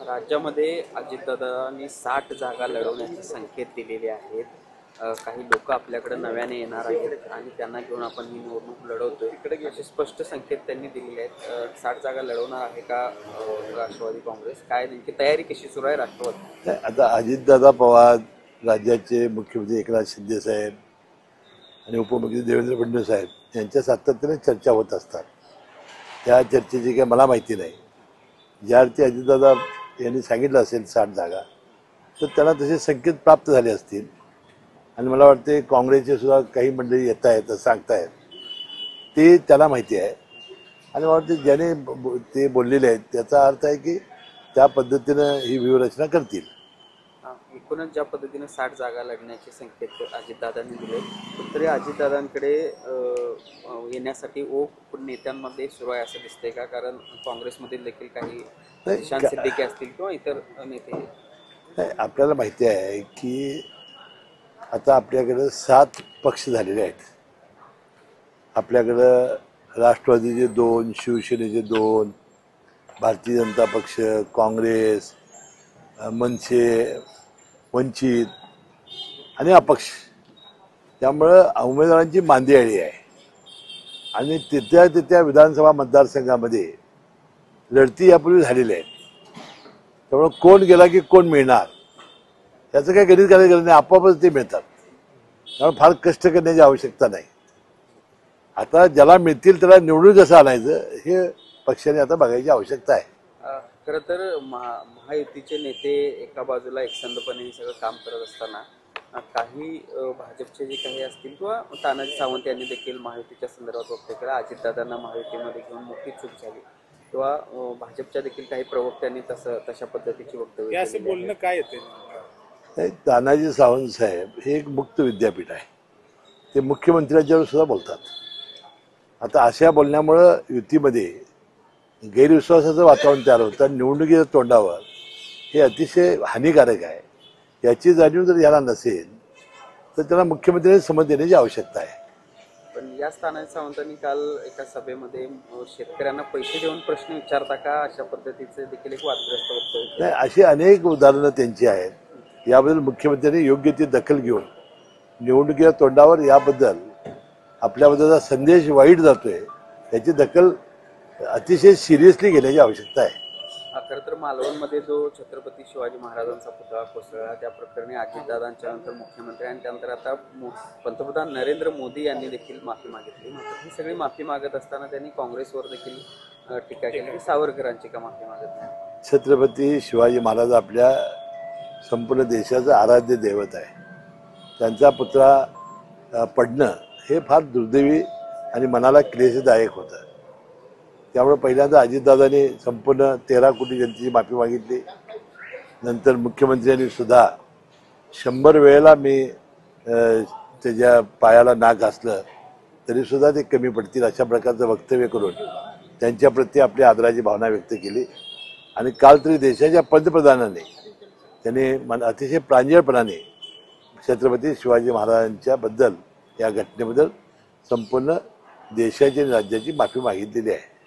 राज्यामध्ये अजितदादांनी 60 जागा लढवण्याचे संकेत दिलेले आहेत. काही लोक आपल्याकडे नव्याने येणार आहेत आणि त्यांना घेऊन आपण ही निवडणूक लढवतोय. इकडे असे स्पष्ट संकेत त्यांनी दिलेले आहेत. 60 जागा लढवणार आहे का राष्ट्रवादी काँग्रेस? काय नेमकी तयारी कशी सुरू आहे राष्ट्रवादी? आता अजितदादा पवार, राज्याचे मुख्यमंत्री एकनाथ शिंदे साहेब आणि उपमुख्यमंत्री देवेंद्र फडणवीस साहेब यांच्या सातत्याने चर्चा होत असतात. त्या चर्चेची काही मला माहिती नाही. ज्या अर्थी अजितदादा यांनी सांगितलं असेल 60 जागा, तर त्यांना तसे संकेत प्राप्त झाले असतील. आणि मला वाटते काँग्रेसचे सुद्धा काही मंडळी येत आहेत, सांगतायत, ते त्याला माहिती आहे. आणि मला वाटते ज्याने ते बोललेले आहेत त्याचा अर्थ आहे की त्या पद्धतीनं ही व्यूहरचना करतील. एकूणच ज्या पद्धतीने 60 जागा लढण्याचे संकेत अजितदादांनी दिले, तरी अजितदादांकडे येण्यासाठी ओघ नेत्यांमध्ये सुरू आहे असं दिसतंय का? कारण काँग्रेसमधील देखील काही शांत सिद्दीकी असतील किंवा इतर नेते. आपल्याला माहिती आहे की आता आपल्याकडं 7 पक्ष झालेले आहेत. आपल्याकडं राष्ट्रवादीचे 2, शिवसेनेचे 2, भारतीय जनता पक्ष, काँग्रेस, मनसे, वंचित आणि अपक्ष. त्यामुळं उमेदवारांची मांदियाळी आहे. आणि तिथल्या विधानसभा मतदारसंघामध्ये लढती यापूर्वी झालेल्या आहेत. त्यामुळं कोण गेला की कोण मिळणार याचं काही गणित करायची गरज नाही, आपोआपच ते मिळतात. त्यामुळे फार कष्ट करण्याची आवश्यकता नाही. आता ज्याला मिळतील त्याला निवडून कसं आणायचं हे पक्षाने आता बघायची आवश्यकता आहे. खरं तर महायुतीचे नेते एका बाजूला एकसंधपणे सगळं काम करत असताना काही भाजपचे जे काही असतील किंवा तानाजी सावंत यांनी देखील महायुतीच्या संदर्भात वक्तव्य केलं. अजितदादांना महायुतीमध्ये घेऊन मोठी चूक झाली किंवा भाजपच्या देखील काही प्रवक्त्यांनी तशा पद्धतीची वक्तव्य असं बोलणं काय येते? तानाजी सावंत साहेब हे एक मुक्त विद्यापीठ आहे. ते मुख्यमंत्र्यांच्यावर सुद्धा बोलतात. आता अशा बोलण्यामुळं युतीमध्ये गैरविश्वासाचं वातावरण तयार होतं. निवडणुकीच्या तोंडावर हे अतिशय हानिकारक आहे. याची जाणीव जर याला नसेल तर त्याला मुख्यमंत्र्यांनी समज देण्याची आवश्यकता आहे. पण या तानाजी सावंतांनी काल एका सभेमध्ये शेतकऱ्यांना पैसे देऊन प्रश्न विचारता का अशा पद्धतीचे देखील एक वादग्रस्त वक्तव्य. नाही, अशी अनेक उदाहरणं त्यांची आहेत. याबद्दल मुख्यमंत्र्यांनी योग्य ती दखल घेऊन निवडणुकीच्या तोंडावर याबद्दल आपल्याबद्दलचा संदेश वाईट जातोय त्याची दखल अतिशय सिरियसली घेण्याची आवश्यकता आहे. खरं तर मालवणमध्ये जो छत्रपती शिवाजी महाराजांचा पुतळा कोसळला त्या प्रकरणी अजितदादांच्या नंतर मुख्यमंत्री आणि त्यानंतर आता पंतप्रधान नरेंद्र मोदी यांनी देखील माफी मागितली. मात्र ही सगळी माफी मागत असताना त्यांनी काँग्रेसवर देखील टीका केली की सावरकरांची का माफी मागत नाही. छत्रपती शिवाजी महाराज आपल्या संपूर्ण देशाचं आराध्य दैवत आहे. त्यांचा पुतळा पडणं हे फार दुर्दैवी आणि मनाला क्लेशदायक होतं. त्यामुळे पहिल्यांदा अजितदादांनी संपूर्ण 13 कोटी जनतेची माफी मागितली. नंतर मुख्यमंत्र्यांनी सुद्धा 100 वेळेला मी त्याच्या पायाला नाक घासलं तरीसुद्धा ते कमी पडतील अशा प्रकारचं वक्तव्य करून त्यांच्याप्रती आपली आदराची भावना व्यक्त केली. आणि काल तरी देशाच्या पंतप्रधानांनी त्यांनी अतिशय प्रांजळपणाने छत्रपती शिवाजी महाराजांच्या बद्दल या घटनेबद्दल संपूर्ण देशाची आणि राज्याची माफी मागितलेली आहे.